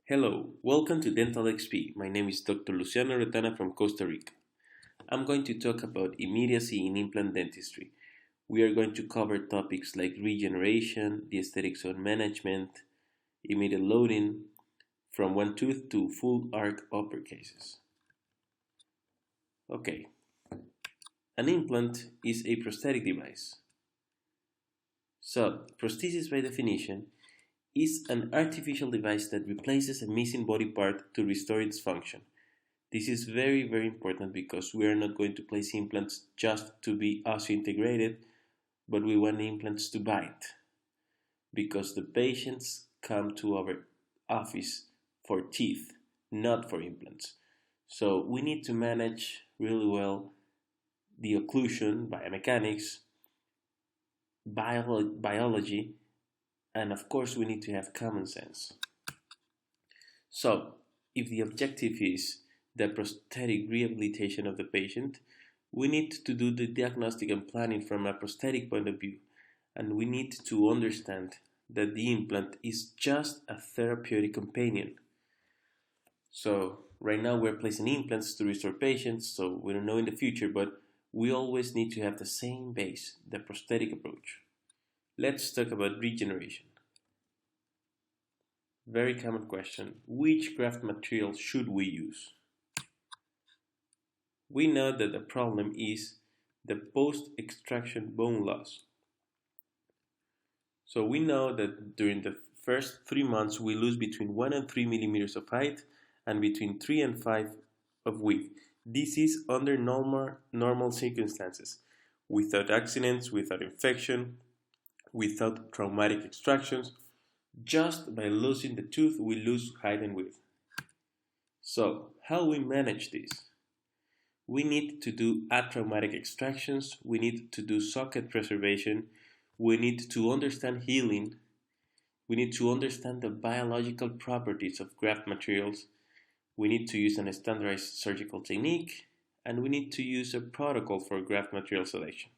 Hello, welcome to Dental XP. My name is Dr. Luciano Retana from Costa Rica. I'm going to talk about immediacy in implant dentistry. We are going to cover topics like regeneration, the aesthetic zone management, immediate loading, from one tooth to full arc upper cases. Okay, an implant is a prosthetic device. So, prosthesis by definition is an artificial device that replaces a missing body part to restore its function. This is very important because we are not going to place implants just to be osseointegrated, but we want implants to bite because the patients come to our office for teeth, not for implants. So we need to manage really well the occlusion, biomechanics, biology, and of course we need to have common sense. So if the objective is the prosthetic rehabilitation of the patient, we need to do the diagnostic and planning from a prosthetic point of view, and we need to understand that the implant is just a therapeutic companion. So right now we're placing implants to restore patients, so we don't know in the future, but we always need to have the same base, the prosthetic approach. Let's talk about regeneration. Very common question. Which graft material should we use? We know that the problem is the post-extraction bone loss. So we know that during the first 3 months we lose between 1 and 3 millimeters of height and between 3 and 5 of width. This is under normal circumstances, without accidents, without infection, without traumatic extractions. Just by losing the tooth we lose height and width. So how we manage this? We need to do atraumatic extractions, we need to do socket preservation, we need to understand healing, we need to understand the biological properties of graft materials, we need to use a standardized surgical technique, and we need to use a protocol for graft material selection.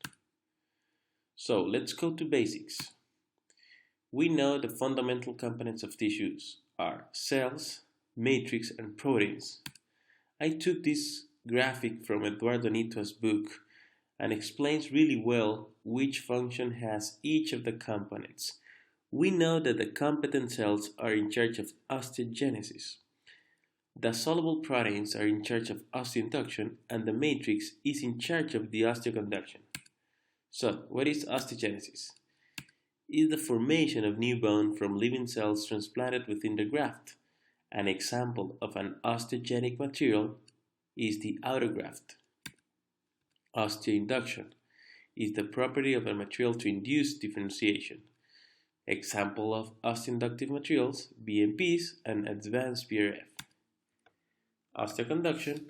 So let's go to basics. We know the fundamental components of tissues are cells, matrix, and proteins. I took this graphic from Eduardo Nito's book and explains really well which function has each of the components. We know that the competent cells are in charge of osteogenesis. The soluble proteins are in charge of osteoinduction, and the matrix is in charge of the osteoconduction. So, what is osteogenesis? It is the formation of new bone from living cells transplanted within the graft. An example of an osteogenic material is the autograft. Osteoinduction is the property of a material to induce differentiation. Example of osteoinductive materials, BMPs and advanced PRF. Osteoconduction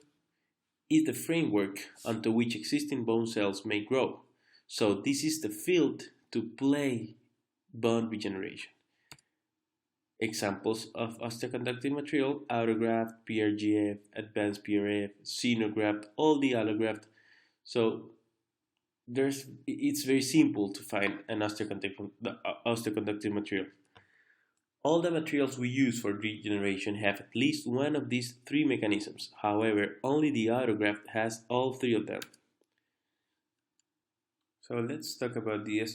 is the framework onto which existing bone cells may grow. So this is the field to play bone regeneration. Examples of osteoconductive material: autograft, PRGF, advanced PRF, xenograft, all the allograft. So it's very simple to find an osteoconductive material. All the materials we use for regeneration have at least one of these three mechanisms. However, only the autograft has all three of them. So let's talk about the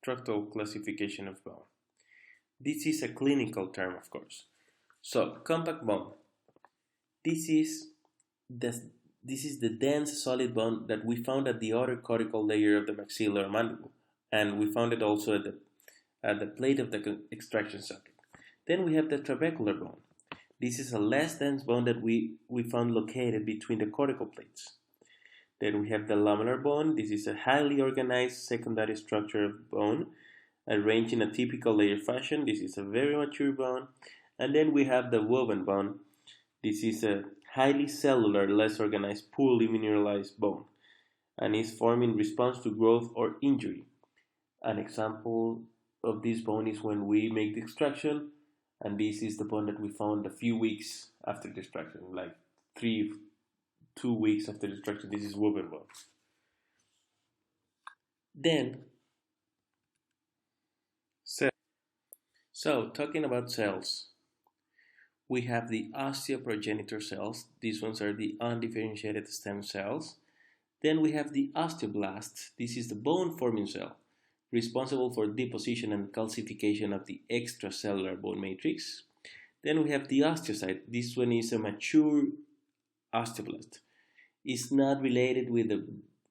structural classification of bone. This is a clinical term, of course. So, compact bone. This is the dense solid bone that we found at the outer cortical layer of the maxilla or mandible, and we found it also at the plate of the extraction socket. Then we have the trabecular bone. This is a less dense bone that we found located between the cortical plates. Then we have the lamellar bone. This is a highly organized secondary structure of bone arranged in a typical layer fashion. This is a very mature bone. And then we have the woven bone. This is a highly cellular, less organized, poorly mineralized bone and is formed in response to growth or injury. An example of this bone is when we make the extraction, and this is the bone that we found a few weeks after the extraction, like 2 weeks after the extraction. This is woven bone. Then, cells. So talking about cells, We have the osteoprogenitor cells. These ones are the undifferentiated stem cells. Then we have the osteoblast. This is the bone-forming cell, responsible for deposition and calcification of the extracellular bone matrix. Then we have the osteocyte. This one is a mature osteoblast. It's not related with the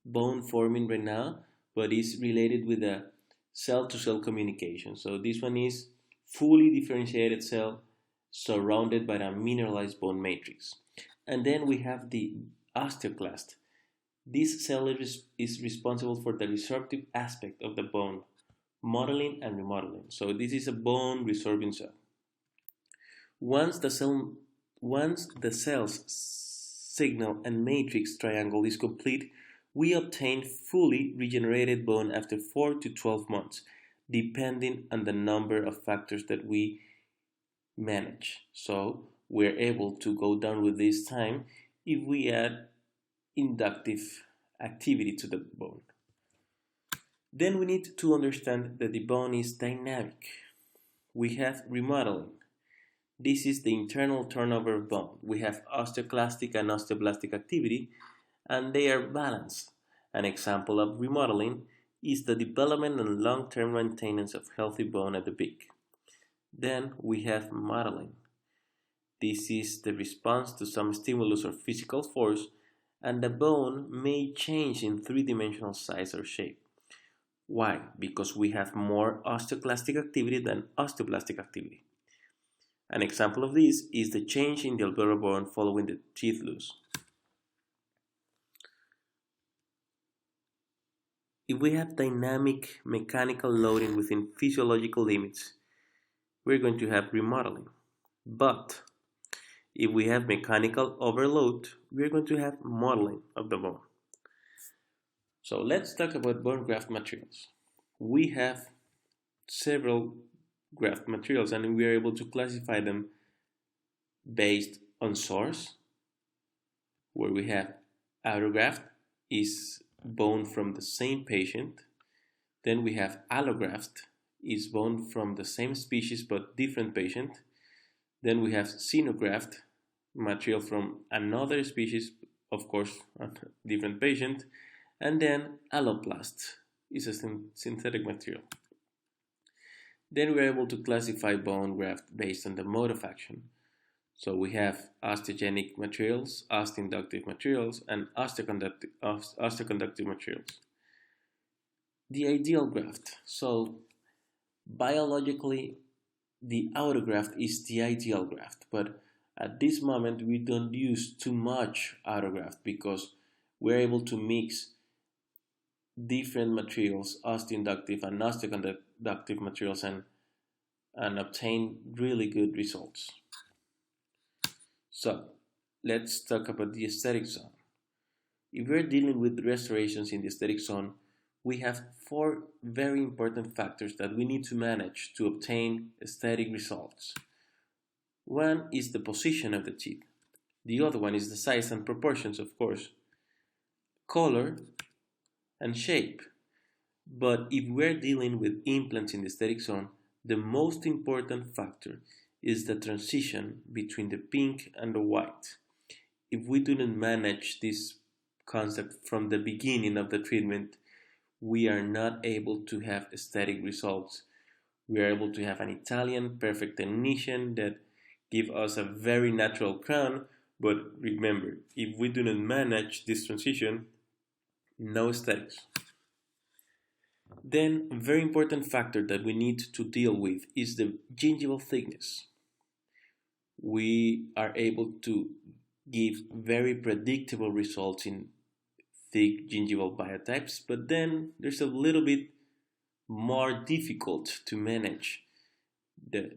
bone forming right now, but is related with the cell-to-cell communication. So this one is fully differentiated cell surrounded by a mineralized bone matrix. And then we have the osteoclast. This cell is responsible for the resorptive aspect of the bone, modeling and remodeling. So this is a bone resorbing cell. Once the cell's signal and matrix triangle is complete, we obtain fully regenerated bone after 4 to 12 months, depending on the number of factors that we manage. So we're able to go down with this time if we add inductive activity to the bone. Then we need to understand that the bone is dynamic. We have remodeling. This is the internal turnover of bone. We have osteoclastic and osteoblastic activity, and they are balanced. An example of remodeling is the development and long-term maintenance of healthy bone at the peak. Then we have modeling. This is the response to some stimulus or physical force, and the bone may change in three-dimensional size or shape. Why? Because we have more osteoclastic activity than osteoblastic activity. An example of this is the change in the alveolar bone following the teeth loss. If we have dynamic mechanical loading within physiological limits, we're going to have remodeling. But if we have mechanical overload, we're going to have modeling of the bone. So let's talk about bone graft materials. We have several graft materials, and we are able to classify them based on source, where we have autograft is bone from the same patient. Then we have allograft is bone from the same species but different patient. Then we have xenograft, material from another species, of course, a different patient. And then alloplast is a synthetic material. Then we're able to classify bone graft based on the mode of action. So we have osteogenic materials, osteoinductive materials, and osteoconductive materials. The ideal graft. So biologically, the autograft is the ideal graft, but at this moment we don't use too much autograft because we're able to mix different materials, osteoinductive and osteoconductive materials, and obtain really good results. So let's talk about the aesthetic zone. If we're dealing with restorations in the aesthetic zone, we have 4 very important factors that we need to manage to obtain aesthetic results. One is the position of the teeth. The other one is the size and proportions, of course, color, and shape. But if we're dealing with implants in the aesthetic zone, the most important factor is the transition between the pink and the white. If we do not manage this concept from the beginning of the treatment, we are not able to have aesthetic results. We are able to have an Italian perfect technician that give us a very natural crown, but remember, if we do not manage this transition, no aesthetics. Then, a very important factor that we need to deal with is the gingival thickness. We are able to give very predictable results in thick gingival biotypes, but then there's a little bit more difficult to manage the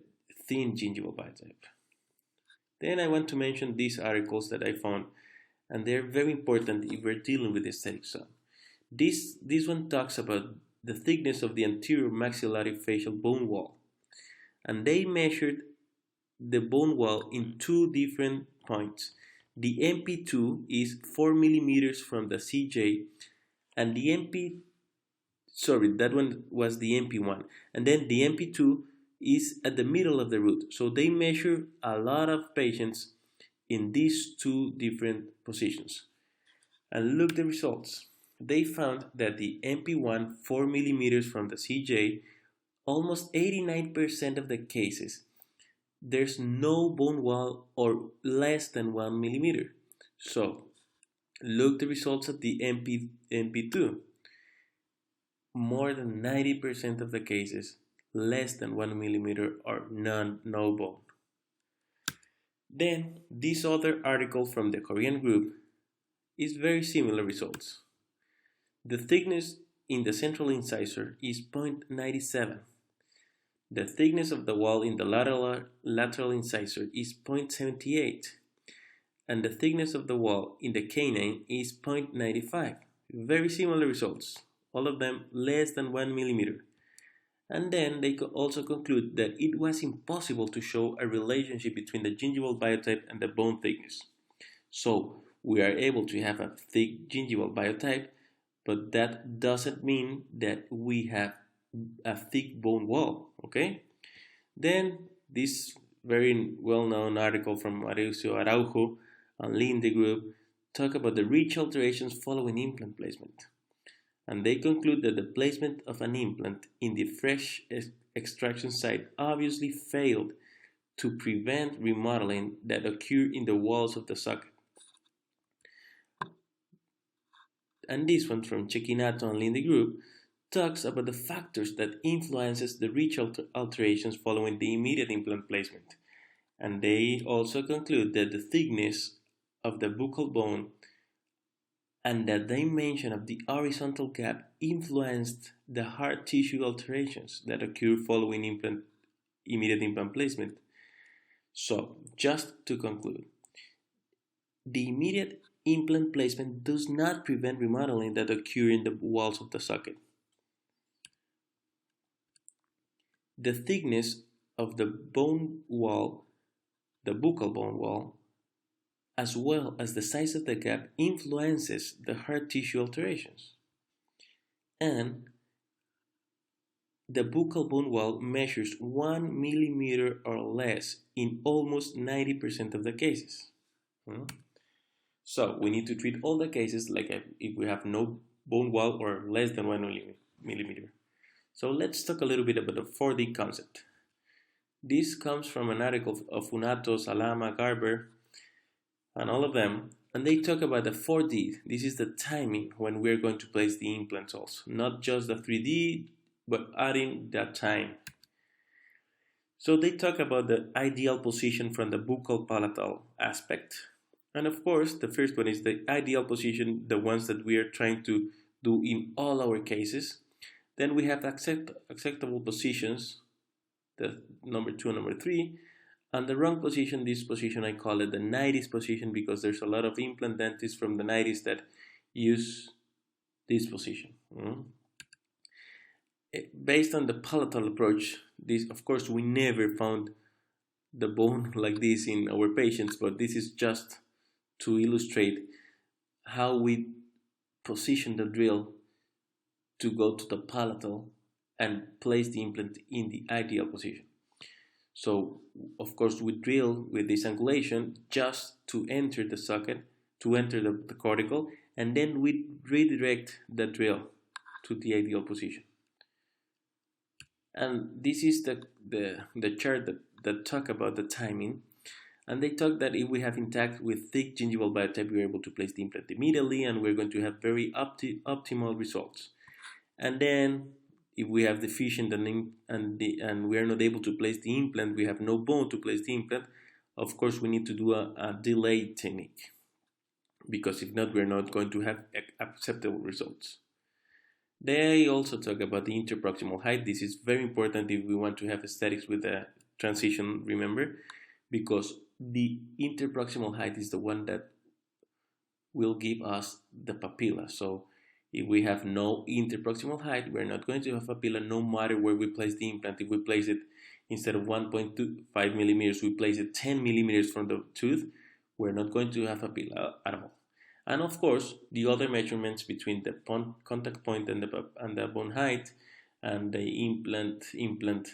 thin gingival biotype. Then I want to mention these articles that I found, and they're very important if we're dealing with the aesthetic zone. This one talks about the thickness of the anterior maxillary facial bone wall, and they measured the bone wall in 2 different points. The MP2 is 4 millimeters from the CJ, and that one was the MP1, and then the MP2 is at the middle of the root. So they measure a lot of patients in these two different positions. And look the results. They found that the MP1 4 millimeters from the CJ, almost 89% of the cases, there's no bone wall or less than 1 millimeter. So look the results of the MP2. More than 90% of the cases, less than 1 millimeter or no bone. Then, this other article from the Korean group is very similar results. The thickness in the central incisor is 0.97. The thickness of the wall in the lateral incisor is 0.78. And the thickness of the wall in the canine is 0.95. Very similar results. All of them less than 1 millimeter. And then they also conclude that it was impossible to show a relationship between the gingival biotype and the bone thickness. So we are able to have a thick gingival biotype, but that doesn't mean that we have a thick bone wall, okay? Then this very well-known article from Mauricio Araujo and Linde group talk about the ridge alterations following implant placement. And they conclude that the placement of an implant in the fresh extraction site obviously failed to prevent remodeling that occurred in the walls of the socket. And this one from Cecchinato and Linde group talks about the factors that influences the ridge alterations following the immediate implant placement. And they also conclude that the thickness of the buccal bone and the dimension of the horizontal gap influenced the hard tissue alterations that occur following immediate implant placement. So, just to conclude, the immediate implant placement does not prevent remodeling that occur in the walls of the socket. The thickness of the bone wall, the buccal bone wall, as well as the size of the gap influences the hard tissue alterations. And the buccal bone wall measures 1 millimeter or less in almost 90% of the cases. So we need to treat all the cases like if we have no bone wall or less than 1 millimeter. So let's talk a little bit about the 4D concept. This comes from an article of Funato, Salama, Garber, and all of them, and they talk about the 4D. This is the timing when we're going to place the implants also, not just the 3D, but adding that time. So they talk about the ideal position from the buccal palatal aspect. And of course, the first one is the ideal position, the ones that we are trying to do in all our cases. Then we have acceptable positions, the number 2 and number 3. And the wrong position, this position I call it the 90s position because there's a lot of implant dentists from the 90s that use this position. Based on the palatal approach, this, of course, we never found the bone like this in our patients, but this is just to illustrate how we position the drill to go to the palatal and place the implant in the ideal position. So, of course, we drill with this angulation just to enter the socket, to enter the cortical, and then we redirect the drill to the ideal position. And this is the chart that talk about the timing. And they talk that if we have intact with thick gingival biotype, we're able to place the implant immediately, and we're going to have very optimal results. And then if we have deficient and we are not able to place the implant, we have no bone to place the implant, of course we need to do a delay technique, because if not, we're not going to have acceptable results. They also talk about the interproximal height. This is very important if we want to have aesthetics with a transition, remember, because the interproximal height is the one that will give us the papilla. So if we have no interproximal height, we're not going to have papilla no matter where we place the implant. If we place it instead of 1.25 millimeters, we place it 10 millimeters from the tooth, we're not going to have papilla at all. And of course, the other measurements between the contact point and the bone height and the implant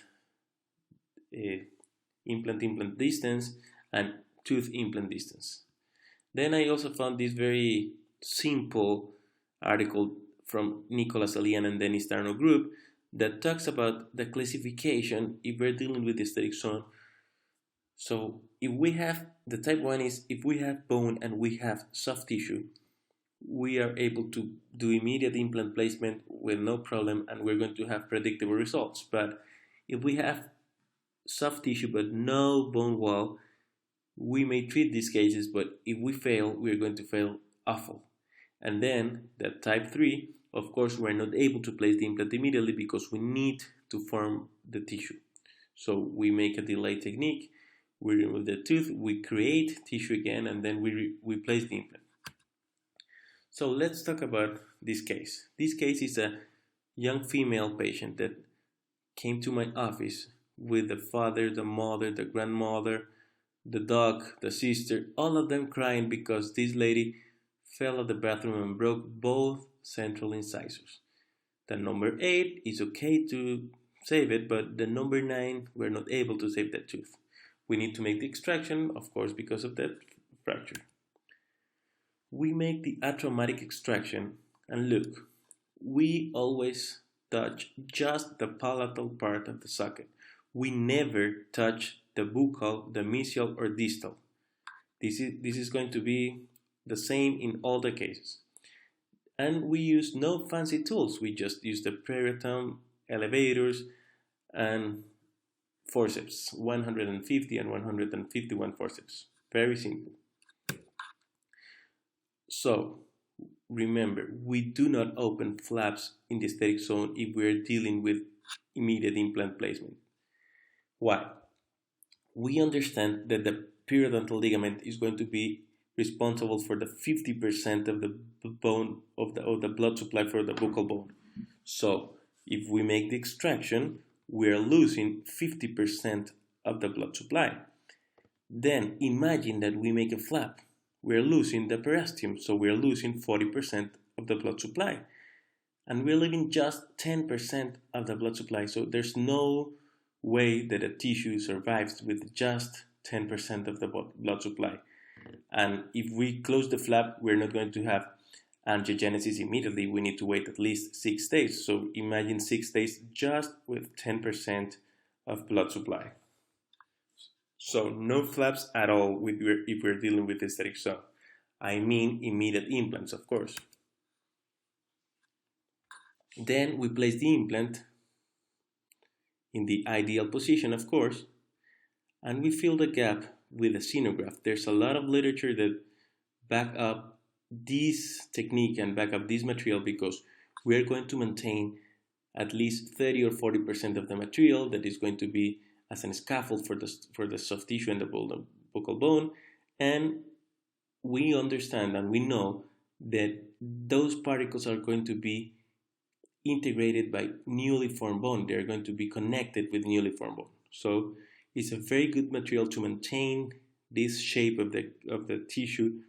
implant distance, and tooth implant distance. Then I also found this very simple article from Nicholas Alian and Dennis Tarno group that talks about the classification if we're dealing with the aesthetic zone. So if we have, the type 1 is if we have bone and we have soft tissue, we are able to do immediate implant placement with no problem, and we're going to have predictable results. But if we have soft tissue but no bone wall, we may treat these cases, but if we fail, we're going to fail awful. And then the type 3, of course, we're not able to place the implant immediately because we need to form the tissue. So we make a delay technique, we remove the tooth, we create tissue again, and then we place the implant. So let's talk about this case. This case is a young female patient that came to my office with the father, the mother, the grandmother, the dog, the sister, all of them crying because this lady fell at the bathroom and broke both central incisors. The number 8 is okay to save it, but the number 9, we're not able to save that tooth. We need to make the extraction, of course, because of that fracture. We make the atraumatic extraction, and look, we always touch just the palatal part of the socket. We never touch the buccal, the mesial, or distal. This is going to be the same in all the cases. And we use no fancy tools. We just use the periotom, elevators, and forceps, 150 and 151 forceps. Very simple. So, remember, we do not open flaps in the aesthetic zone if we are dealing with immediate implant placement. Why? We understand that the periodontal ligament is going to be responsible for the 50% of the bone of the blood supply for the buccal bone. So, if we make the extraction, we are losing 50% of the blood supply. Then imagine that we make a flap. We're losing the periosteum, so we're losing 40% of the blood supply. And we're leaving just 10% of the blood supply, so there's no way that a tissue survives with just 10% of the blood supply. And if we close the flap, we're not going to have angiogenesis immediately. We need to wait at least 6 days. So imagine 6 days just with 10% of blood supply. So no flaps at all if we're dealing with aesthetic zone. I mean immediate implants, of course. Then we place the implant in the ideal position, of course, and we fill the gap with a xenograph. There's a lot of literature that back up this technique and back up this material because we're going to maintain at least 30 or 40% of the material that is going to be as a scaffold for the soft tissue and the buccal bone, and we understand and we know that those particles are going to be integrated by newly formed bone. They're going to be connected with newly formed bone. So it's a very good material to maintain this shape of the tissue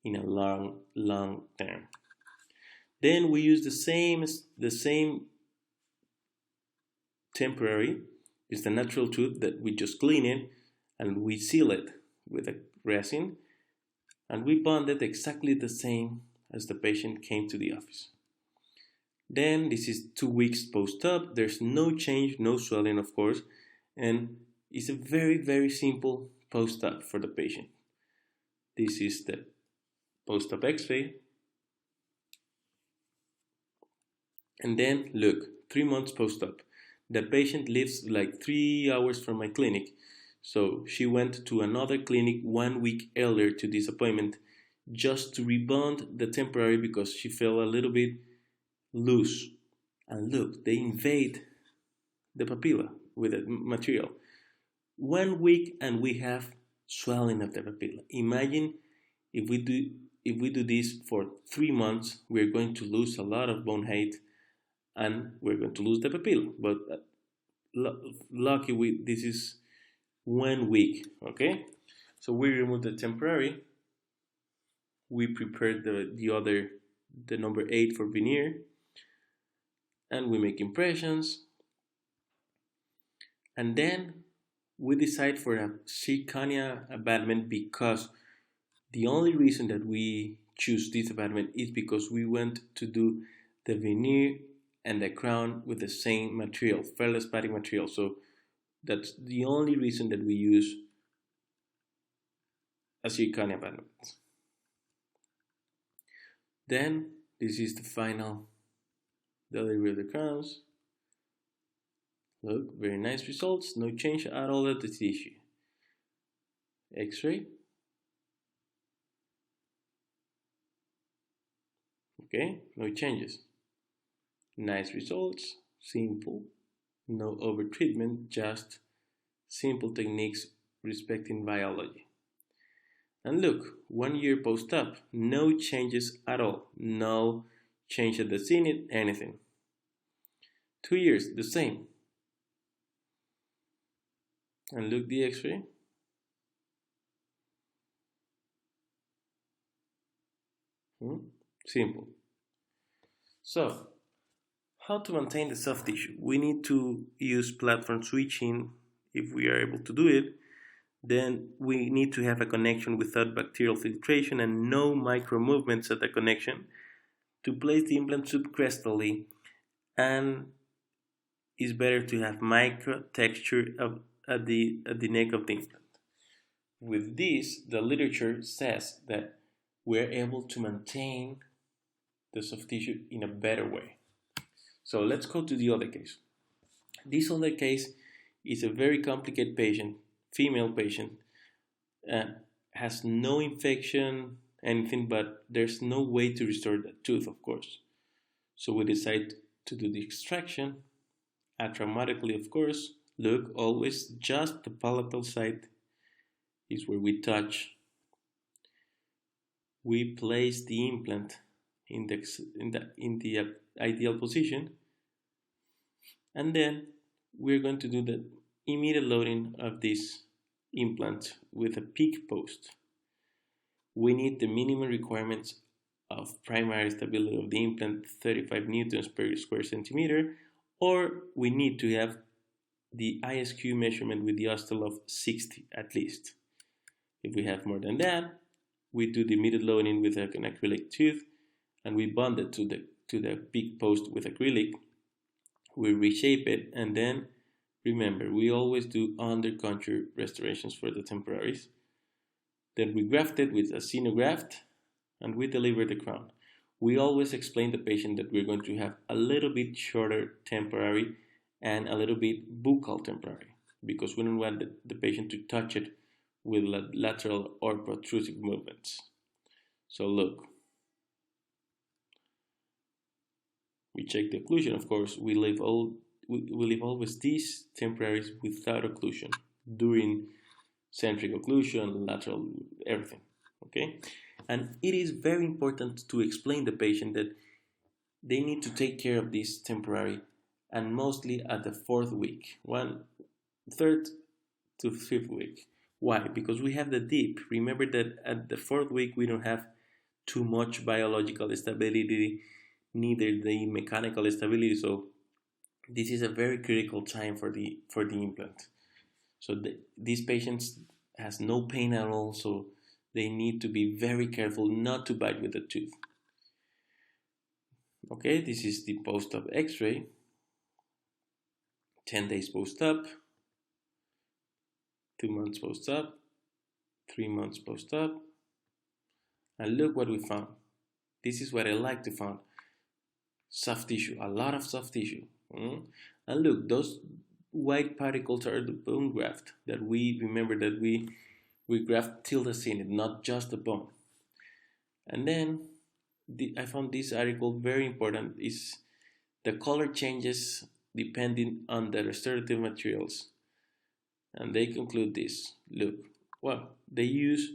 in a long term. Then we use the same temporary. It's the natural tooth that we just clean it and we seal it with a resin, and we bond it exactly the same as the patient came to the office. Then this is 2 weeks post-op. There's no change, no swelling, of course, and it's a very simple post-op for the patient. This is the post-op x-ray. And then look, 3 months post-op. The patient lives like 3 hours from my clinic, so she went to another clinic 1 week earlier to this appointment just to rebond the temporary because she felt a little bit loose. And look, they invade the papilla with the material. 1 week and we have swelling of the papilla. Imagine if we do this for 3 months, we're going to lose a lot of bone height and we're going to lose the papilla. But lucky this is 1 week, okay? So we remove the temporary. We prepare the number 8 for veneer, and we make impressions. And then we decide for a zirconia abutment because the only reason that we choose this abutment is because we want to do the veneer and the crown with the same material, feldspathic material. So that's the only reason that we use a zirconia abutment. Then this is the final delivery of the crowns. Look, very nice results, no change at all at the tissue. X-ray. Okay, no changes. Nice results, simple, no over treatment, just simple techniques respecting biology. And look, 1 year post-op, no changes at all, no change at the zenith, anything. 2 years, the same. And look the x-ray. Simple. So, how to maintain the soft tissue? We need to use platform switching if we are able to do it. Then we need to have a connection without bacterial filtration and no micro movements at the connection to place the implant subcrestally, and it's better to have micro texture at the neck of the implant. With this, the literature says that we're able to maintain the soft tissue in a better way. So let's go to the other case. This other case is a very complicated patient, female patient, has no infection, anything, but there's no way to restore the tooth, of course. So we decide to do the extraction, atraumatically, of course. Look, always just the palatal side is where we touch. We place the implant in the ideal position, and then we're going to do the immediate loading of this implant with a peak post. We need the minimum requirements of primary stability of the implant, 35 newtons per square centimeter, or we need to have the ISQ measurement with the Ostel of 60 at least. If we have more than that, we do the immediate loading with an acrylic tooth, and we bond it to the peak post with acrylic. We reshape it, and then remember, we always do under-contour restorations for the temporaries. Then we graft it with a xenograft, and we deliver the crown. We always explain to the patient that we're going to have a little bit shorter temporary and a little bit buccal temporary, because we don't want the patient to touch it with lateral or protrusive movements. So look, we check the occlusion, of course. We leave always these temporaries without occlusion during centric occlusion, lateral, everything. Okay, and it is very important to explain to the patient that they need to take care of this temporary, and mostly at the 4th week, 1/3 to 5th week. Why? Because we have the dip. Remember that at the 4th week we don't have too much biological stability, neither the mechanical stability. So this is a very critical time for the implant. So these patients has no pain at all, so they need to be very careful not to bite with the tooth. Okay, this is the post-op x-ray. 10 days post-op, 2 months post-op, 3 months post-op, and look what we found. This is what I like to find. Soft tissue, a lot of soft tissue. And look, those white particles are the bone graft that we remember that we graft till the zenith, not just the bone. And then I found this article very important. Is the color changes depending on the restorative materials, and they conclude this. Look, well, they use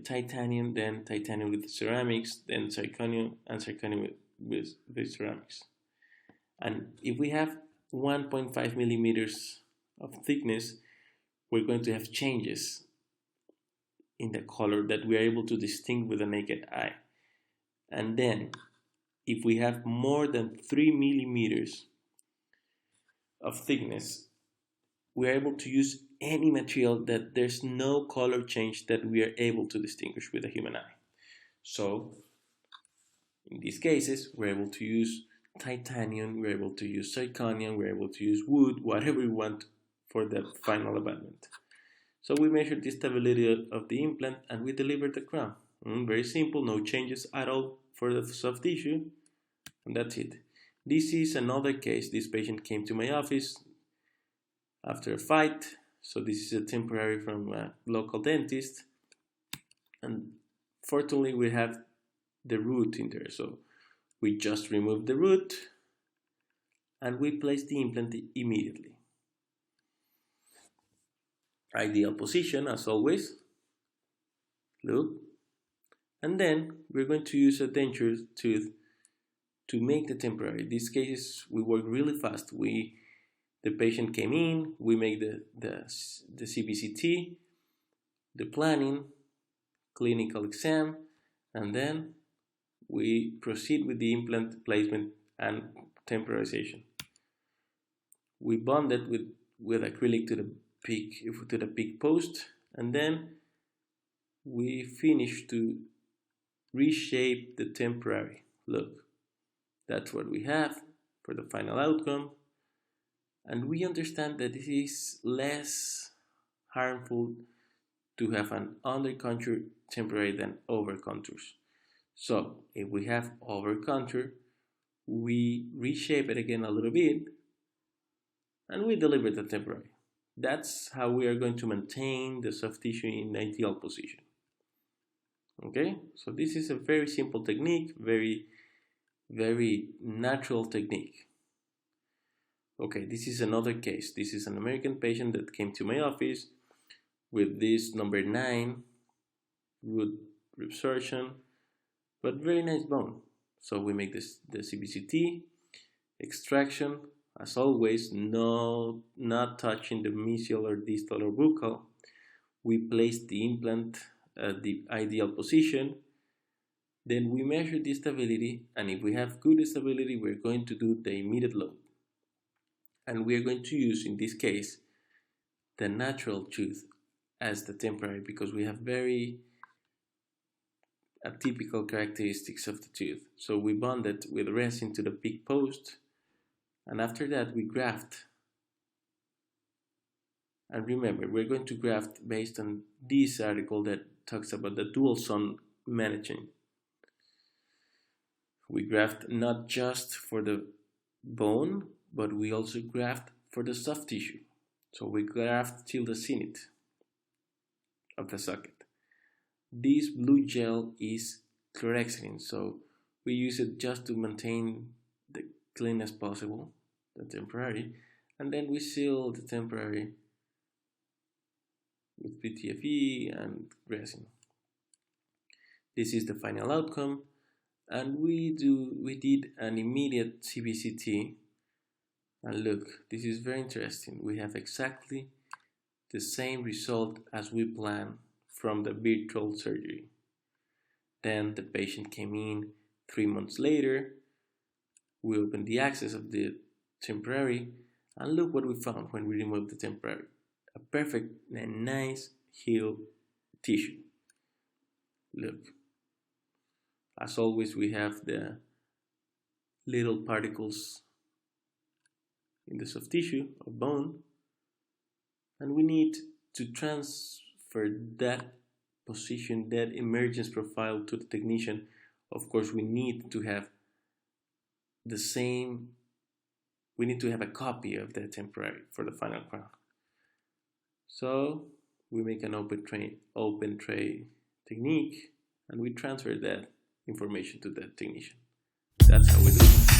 titanium, then titanium with ceramics, then zirconium, and zirconium with ceramics. And if we have 1.5 millimeters of thickness, we're going to have changes in the color that we are able to distinguish with the naked eye. And then, if we have more than 3 millimeters of thickness, we are able to use any material that there's no color change that we are able to distinguish with the human eye. So in these cases, we're able to use titanium, we're able to use zirconium, we're able to use wood, whatever we want for the final abutment. So we measure the stability of the implant and we deliver the crown. Very simple, no changes at all for the soft tissue, and that's it. This is another case. This patient came to my office after a fight. So this is a temporary from a local dentist, and fortunately we have the root in there. So we just remove the root and we place the implant immediately. Ideal position as always. Look. And then we're going to use a denture tooth to make the temporary. In these cases we work really fast. The patient came in, we make the CBCT, the planning, clinical exam, and then we proceed with the implant placement and temporization. We bond it with acrylic to the peak post, and then we finish to reshape the temporary. Look, that's what we have for the final outcome. And we understand that it is less harmful to have an under contour temporary than over contours. So if we have over contour, we reshape it again a little bit and we deliver the temporary. That's how we are going to maintain the soft tissue in ideal position. Okay, so this is a very simple technique, very natural technique. Okay, this is another case. This is an American patient that came to my office with this number 9 root resorption, but very nice bone. So we make the CBCT, extraction, as always, not touching the mesial or distal or buccal. We place the implant at the ideal position. Then we measure the stability, and if we have good stability, we're going to do the immediate load. And we are going to use, in this case, the natural tooth as the temporary because we have very atypical characteristics of the tooth. So we bond it with resin to the peak post, and after that we graft. And remember, we're going to graft based on this article that talks about the dual zone managing. We graft not just for the bone, but we also graft for the soft tissue. So we graft till the zenith of the socket. This blue gel is chlorhexidine, so we use it just to maintain the clean as possible, the temporary, and then we seal the temporary with PTFE and resin. This is the final outcome, and we did an immediate CBCT. And look, this is very interesting. We have exactly the same result as we planned from the virtual surgery. Then the patient came in 3 months later. We opened the access of the temporary, and look what we found when we removed the temporary. A perfect and nice healed tissue. Look, as always, we have the little particles in the soft tissue of bone, and we need to transfer that position, that emergence profile to the technician. Of course, we need to have a copy of the temporary for the final crown. So we make an open tray technique, and we transfer that information to the technician. That's how we do it.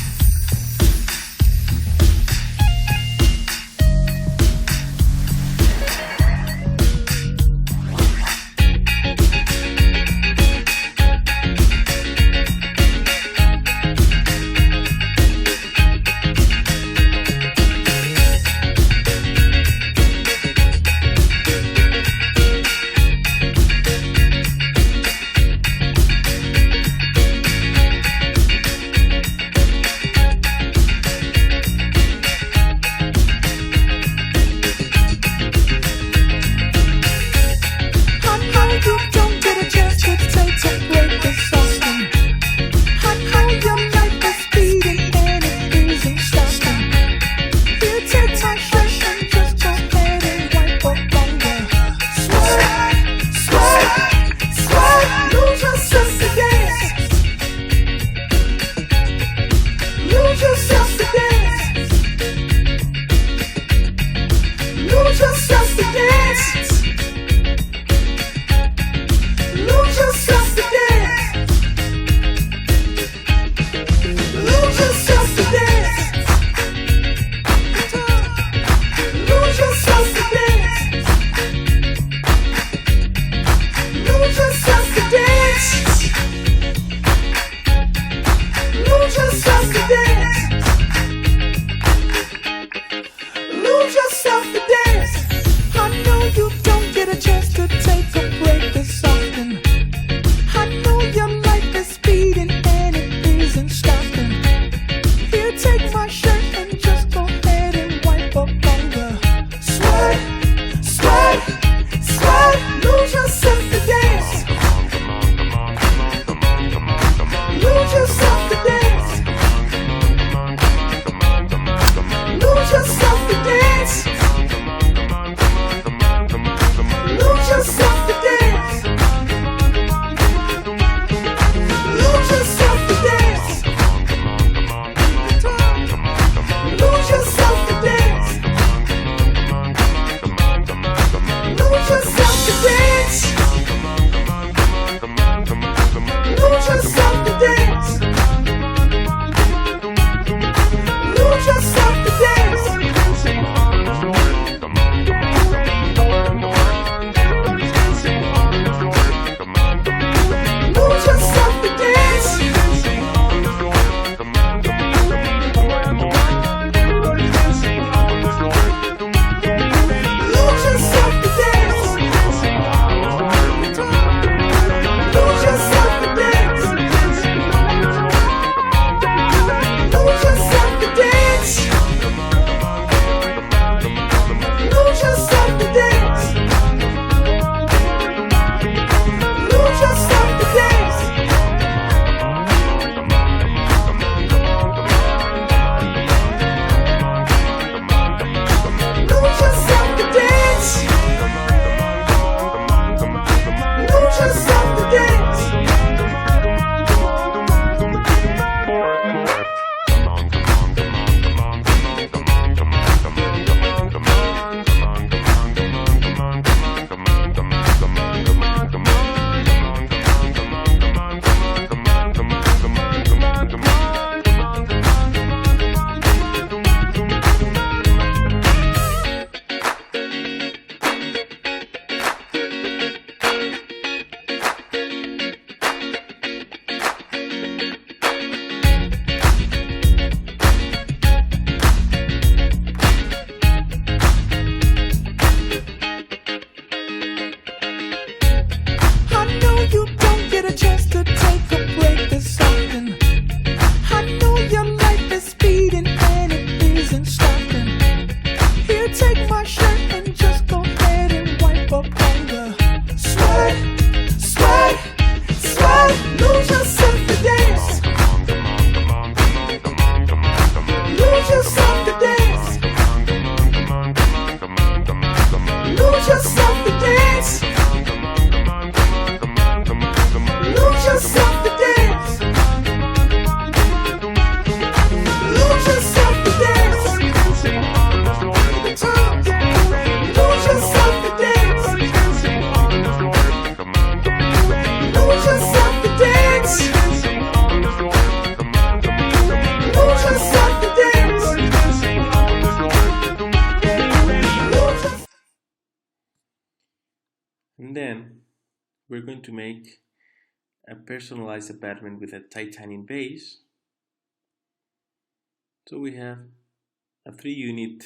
And then we're going to make a personalized abutment with a titanium base. So we have a 3-unit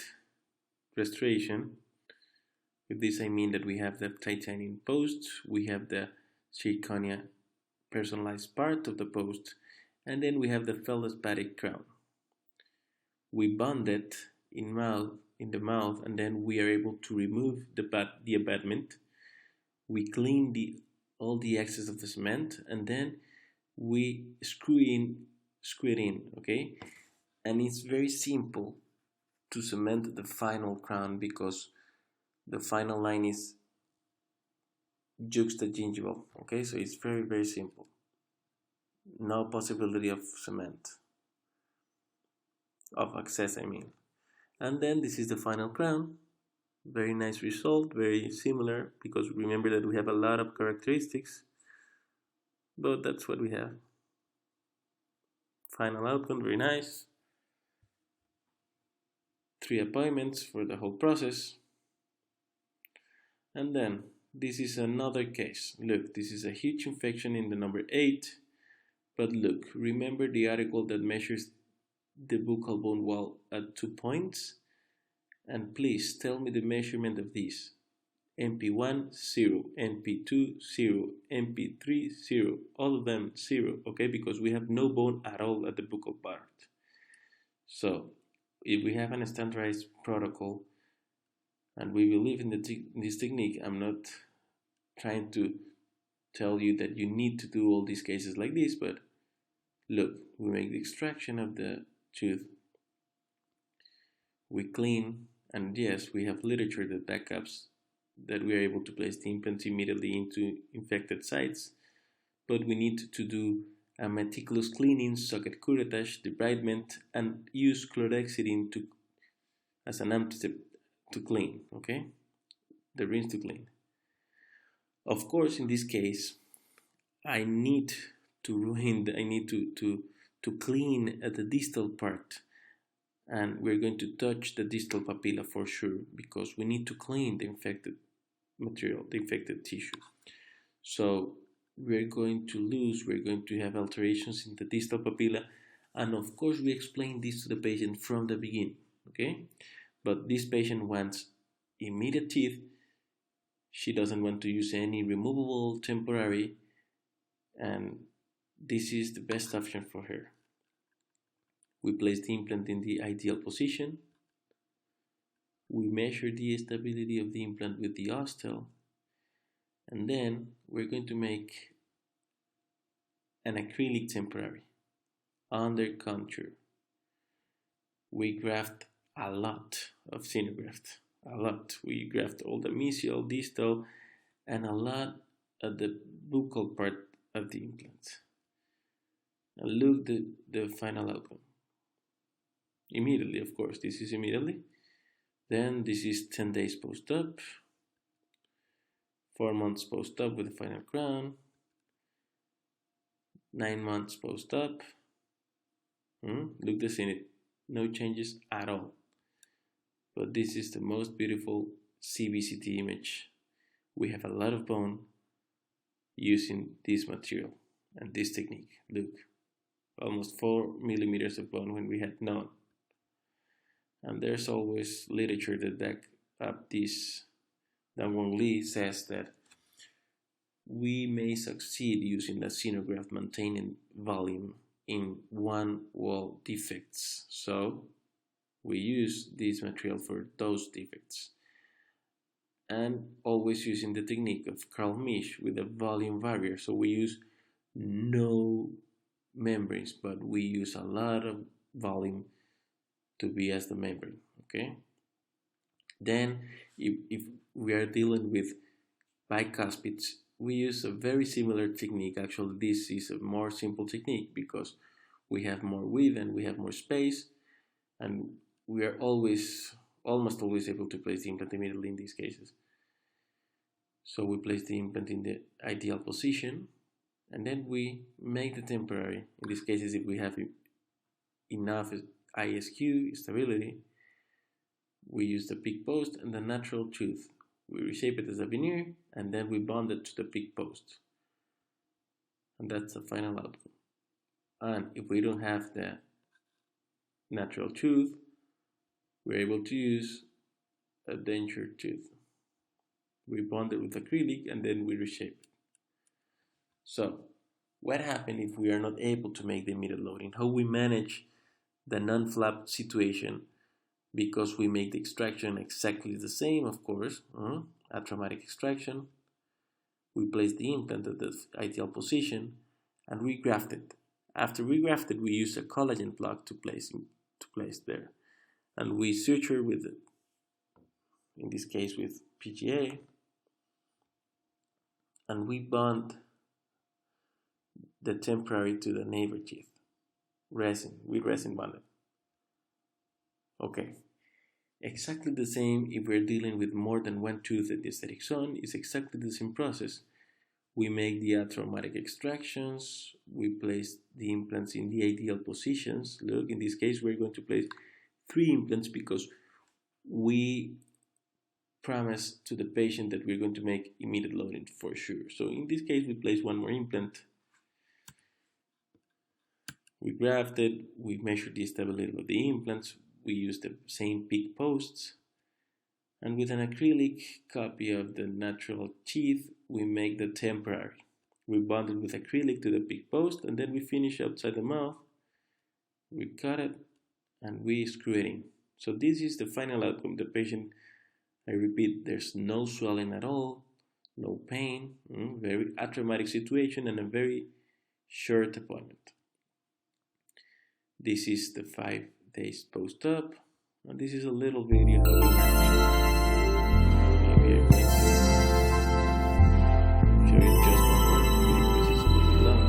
restoration. With this I mean that we have the titanium post, we have the zirconia personalized part of the post, and then we have the feldspathic crown. We bond it in the mouth, and then we are able to remove the abutment. We clean all the excess of the cement, and then we screw it in, okay? And it's very simple to cement the final crown because the final line is juxtagingival, okay? So it's very, very simple. No possibility of cement, of access, I mean. And then this is the final crown. Very nice result, very similar, because remember that we have a lot of characteristics, but that's what we have. Final outcome, very nice. 3 appointments for the whole process. And then this is another case. Look, this is a huge infection in the number 8. But look, remember the article that measures the buccal bone wall at 2 points? And please tell me the measurement of this. MP1, 0, MP2, 0, MP3, 0, all of them 0, okay? Because we have no bone at all at the buccal part. So, if we have an standardized protocol and we believe in this technique, I'm not trying to tell you that you need to do all these cases like this, but look, we make the extraction of the tooth, we clean, and yes, we have literature that backups that we are able to place the implants immediately into infected sites, but we need to do a meticulous cleaning, socket curettage, debridement, and use chlorhexidine as an antiseptic to clean, okay? The rinse to clean. Of course, in this case, I need to clean at the distal part, and we're going to touch the distal papilla for sure because we need to clean the infected material, the infected tissue. So we're going to have alterations in the distal papilla, and of course we explain this to the patient from the beginning, okay? But this patient wants immediate teeth. She doesn't want to use any removable temporary, and this is the best option for her. We place the implant in the ideal position. We measure the stability of the implant with the Ostel, and then we're going to make an acrylic temporary under contour. We graft a lot of xenograft, a lot. We graft all the mesial, distal, and a lot at the buccal part of the implant. And look the final outcome. Immediately, of course, this is immediately. Then this is 10 days post-op, 4 months post-op with the final crown, 9 months post-op. Look the Zenith, no changes at all. But this is the most beautiful CBCT image. We have a lot of bone using this material and this technique. Look, almost 4 millimeters of bone when we had none. And there's always literature that back up this. Dan Wong Lee says that we may succeed using the xenograft maintaining volume in one wall defects. So we use this material for those defects. And always using the technique of Carl Misch with a volume barrier. So we use no membranes, but we use a lot of volume to be as the membrane, okay? Then if we are dealing with bicuspids, we use a very similar technique. Actually, this is a more simple technique because we have more width and we have more space, and we are almost always able to place the implant immediately in these cases. So we place the implant in the ideal position, and then we make the temporary. In these cases, if we have enough ISQ stability, we use the peak post and the natural tooth. We reshape it as a veneer, and then we bond it to the big post. And that's the final outcome. And if we don't have the natural tooth, we're able to use a denture tooth. We bond it with acrylic and then we reshape it. So, what happens if we are not able to make the immediate loading? How we manage the non-flap situation, because we make the extraction exactly the same, of course, a traumatic extraction. We place the implant at the ideal position and we graft it. After we graft it, we use a collagen plug to place there, and we suture with it, in this case with PGA, and we bond the temporary to the neighbor teeth. We resin bond it. Okay. Exactly the same if we're dealing with more than one tooth at the aesthetic zone. It's exactly the same process. We make the atraumatic extractions. We place the implants in the ideal positions. Look, in this case, we're going to place 3 implants because we promise to the patient that we're going to make immediate loading for sure. So in this case, we place 1 more implant. We graft it. We measure the stability of the implants. We use the same peak posts, and with an acrylic copy of the natural teeth, we make the temporary. We bond it with acrylic to the peak post, and then we finish outside the mouth. We cut it, and we screw it in. So this is the final outcome. The patient, I repeat, there's no swelling at all, no pain, very atraumatic situation, and a very short appointment. This is the 5 days post-op, and this is a little video how we manage it. Maybe I can show you just one part because it's really long.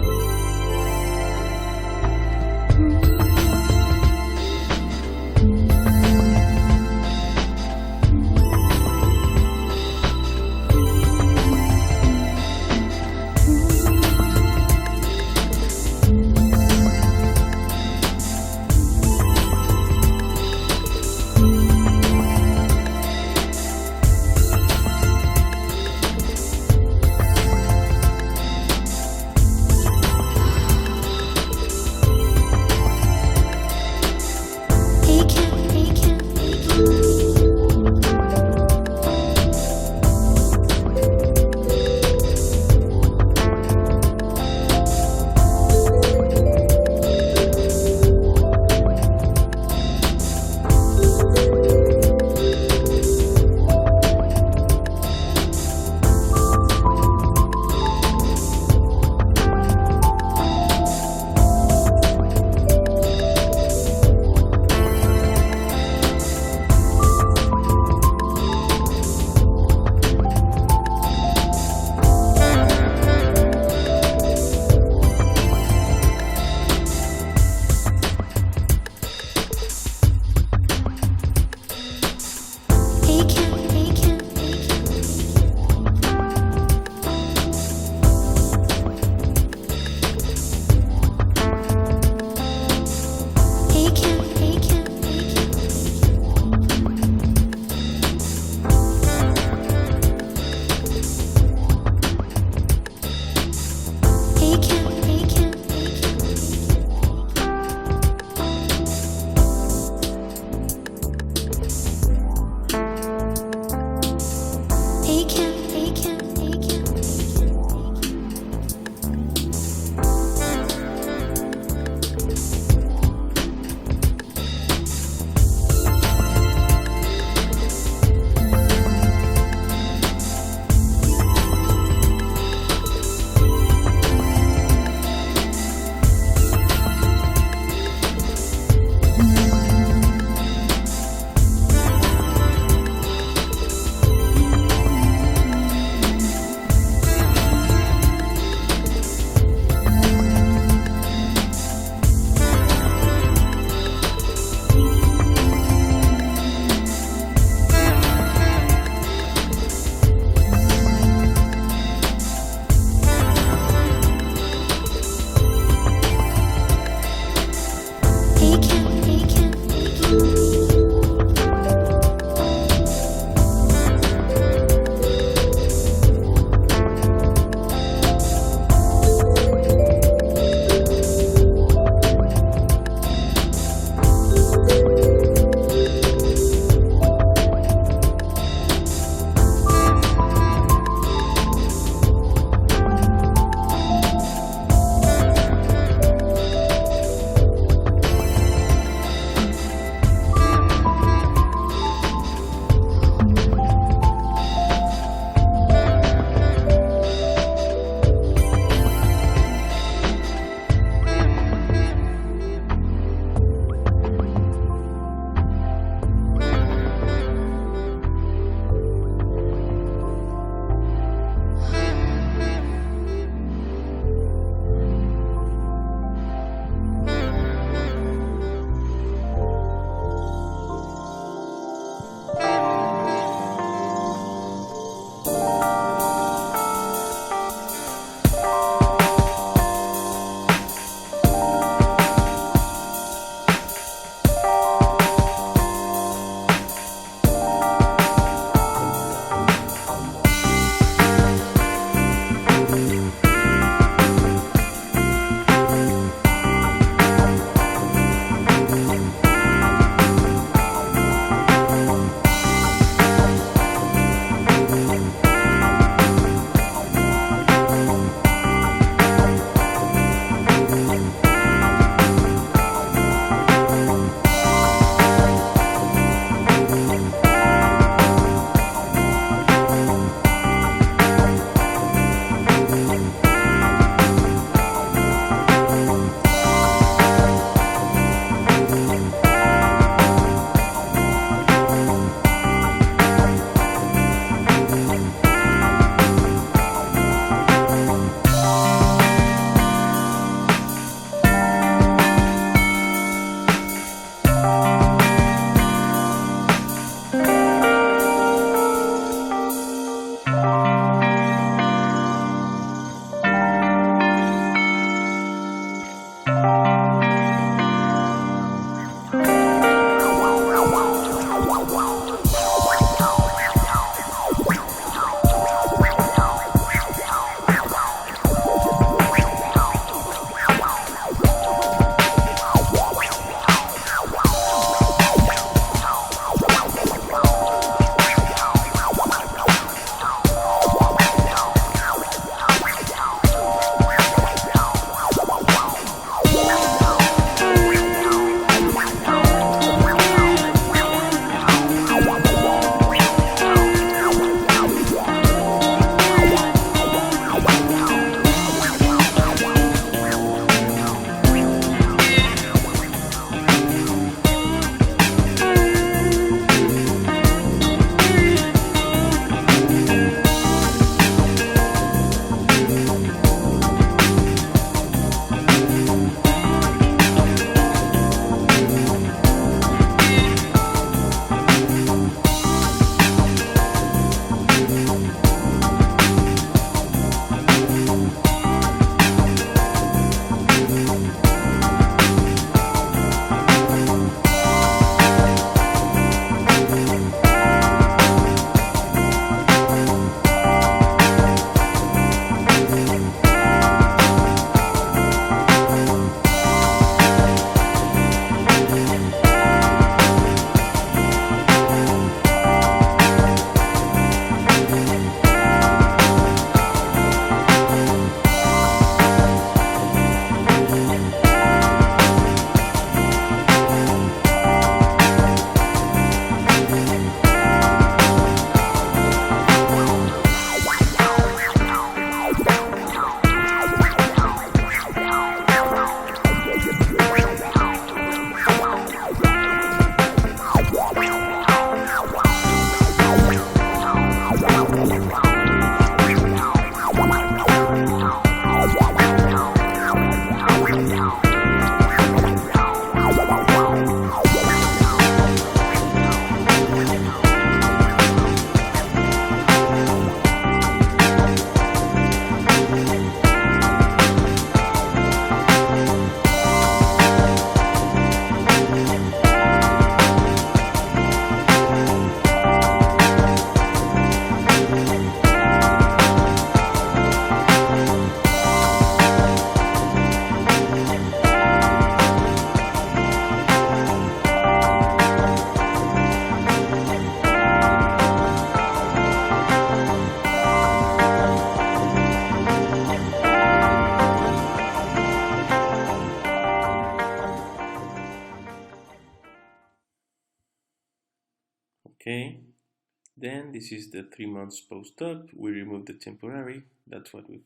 Then this is the 3 months post-op. We remove the temporary. That's what we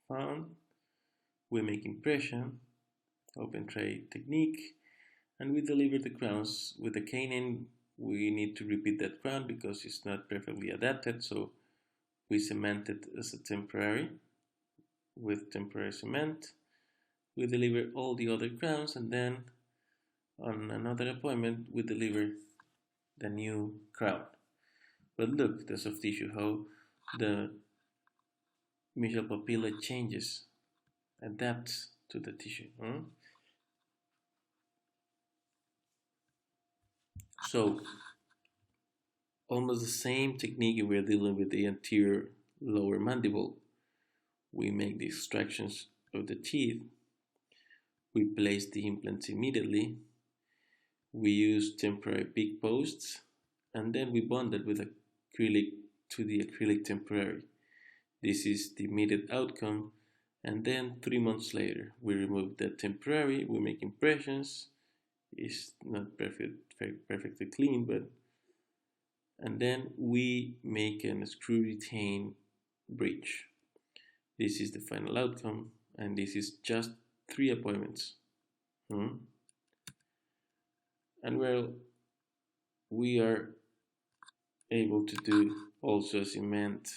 found. We make impression, open tray technique, and we deliver the crowns with the canine. We need to repeat that crown because it's not perfectly adapted, so we cement it as a temporary with temporary cement. We deliver all the other crowns, and then on another appointment we deliver the new crown. But look, the soft tissue, how the mesial papilla changes, adapts to the tissue. So almost the same technique if we're dealing with the anterior lower mandible. We make the extractions of the teeth. We place the implants immediately. We use temporary big posts, and then we bond it with acrylic to the acrylic temporary. This is the immediate outcome, and then 3 months later we remove the temporary. We make impressions. It's not perfectly clean, but and then we make a screw retain bridge. This is the final outcome, and this is just 3 appointments. And well, we are able to do also a cement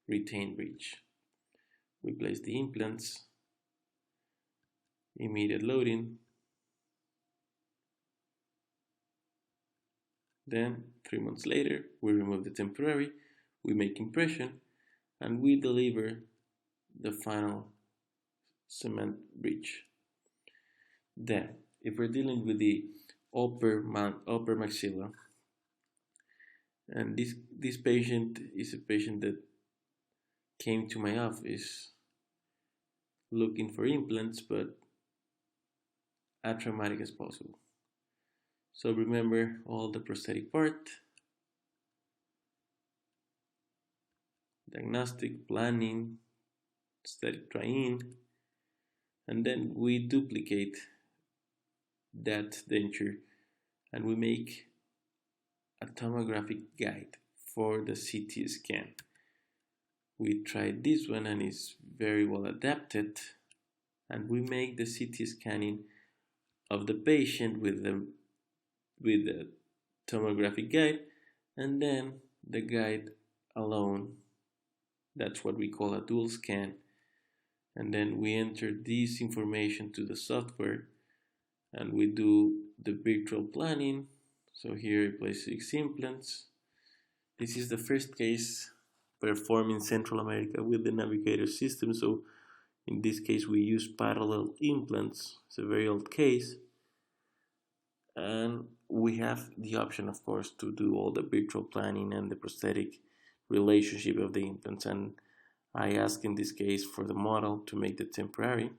retain bridge. We place the implants, immediate loading, then 3 months later we remove the temporary, we make impression, and we deliver the final cement bridge. Then, if we're dealing with the upper maxilla, and this patient is a patient that came to my office looking for implants, but as traumatic as possible. So remember all the prosthetic part, diagnostic, planning, static try-in, and then we duplicate that denture and we make a tomographic guide for the CT scan. We tried this one and it's very well adapted, and we make the CT scanning of the patient with the tomographic guide, and then the guide alone. That's what we call a dual scan. And then we enter this information to the software and we do the virtual planning. So here I place 6 implants. This is the first case performed in Central America with the Navigator system. So in this case we use parallel implants. It's a very old case. And we have the option, of course, to do all the virtual planning and the prosthetic relationship of the implants. And I ask in this case for the model to make the temporary.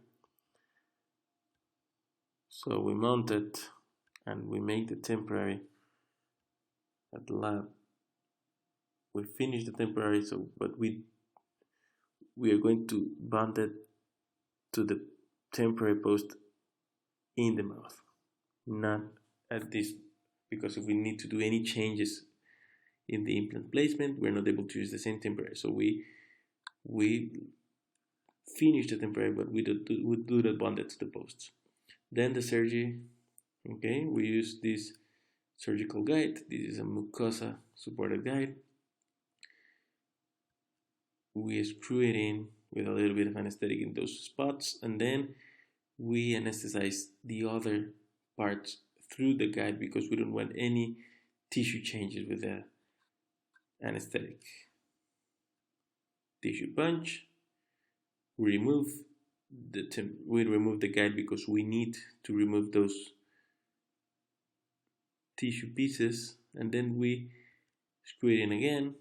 So we mount it and we make the temporary at the lab. We finish the temporary, but we are going to bond it to the temporary post in the mouth, not at this, because if we need to do any changes in the implant placement, we're not able to use the same temporary. So we finish the temporary, but we do the bonded to the posts. Then the surgery, okay, we use this surgical guide. This is a mucosa supported guide. We screw it in with a little bit of anesthetic in those spots, and then we anesthetize the other parts through the guide because we don't want any tissue changes with the anesthetic. Tissue punch. We remove the guide because we need to remove those tissue pieces, and then we screw it in again.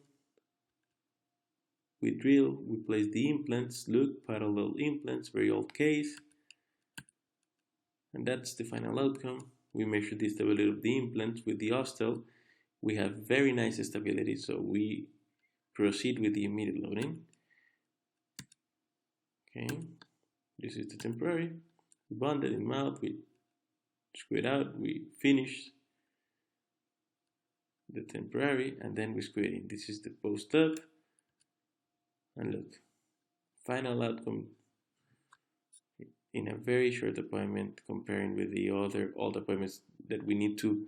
We drill, we place the implants. Look, parallel implants, very old case. And that's the final outcome. We measure the stability of the implants with the Ostel. We have very nice stability, so we proceed with the immediate loading. Okay, this is the temporary. We bond it in mouth, we screw it out, we finish the temporary, and then we screw it in. This is the post-op, and look, final outcome in a very short appointment comparing with the other old appointments that we need to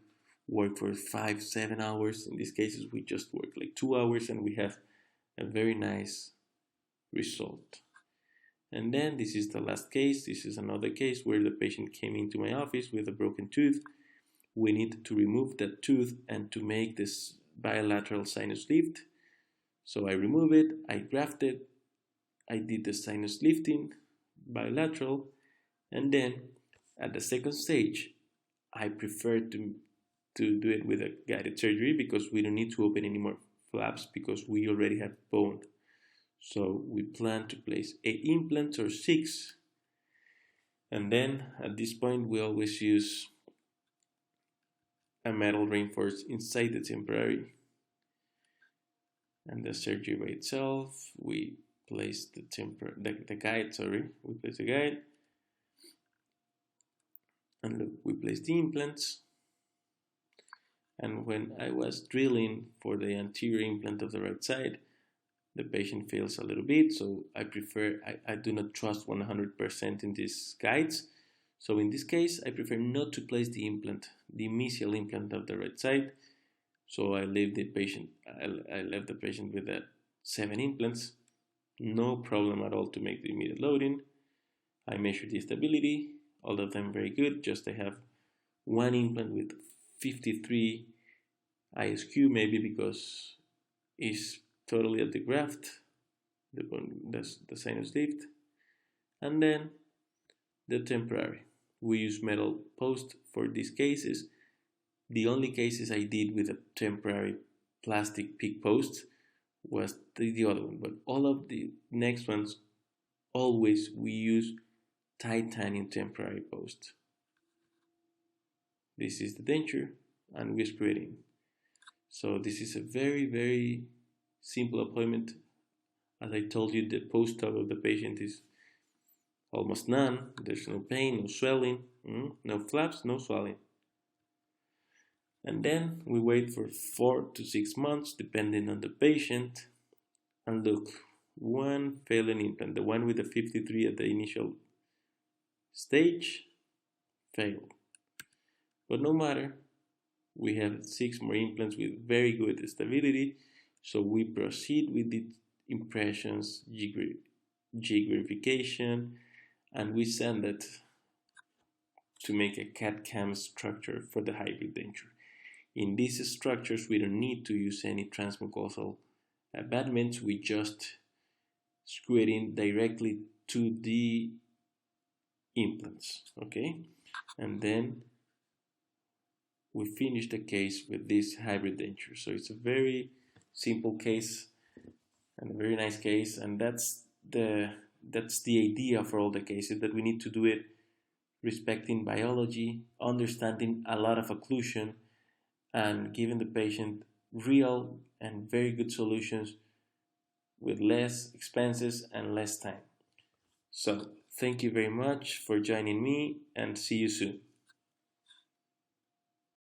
work for 5-7 hours. In these cases we just work like 2 hours and we have a very nice result. And then this is the last case. This is another case where the patient came into my office with a broken tooth. We need to remove that tooth and to make this bilateral sinus lift. So I remove it, I graft it, I did the sinus lifting bilateral, and then at the second stage I prefer to do it with a guided surgery because we don't need to open any more flaps because we already have bone. So we plan to place 8 implants or 6, and then at this point we always use a metal reinforced inside the temporary. And the surgery by itself, we place the guide, we place the guide, and look, we place the implants. And when I was drilling for the anterior implant of the right side, the patient feels a little bit, so I do not trust 100% in these guides. So in this case, I prefer not to place the implant, the mesial implant of the right side. So I left the patient with 7 implants, no problem at all to make the immediate loading. I measured the stability, all of them very good, just I have one implant with 53 ISQ, maybe because it's totally at the graft, the sinus lift, and then the temporary. We use metal post for these cases. The only cases I did with a temporary plastic PIC post was the other one, but all of the next ones, always we use titanium temporary post. This is the denture, and we screw it in. So this is a very, very simple appointment. As I told you, the post-op of the patient is almost none. There's no pain, no swelling, no flaps, no swelling. And then we wait for 4 to 6 months, depending on the patient. And look, one failing implant, the one with the 53 at the initial stage, failed. But no matter, we have 6 more implants with very good stability. So we proceed with the impressions, G verification, and we send it to make a CAD/CAM structure for the hybrid denture. In these structures, we don't need to use any transmucosal abutments. We just screw it in directly to the implants, okay? And then we finish the case with this hybrid denture. So it's a very simple case and a very nice case, and that's the idea for all the cases, that we need to do it respecting biology, understanding a lot of occlusion, and giving the patient real and very good solutions with less expenses and less time. So thank you very much for joining me, and see you soon.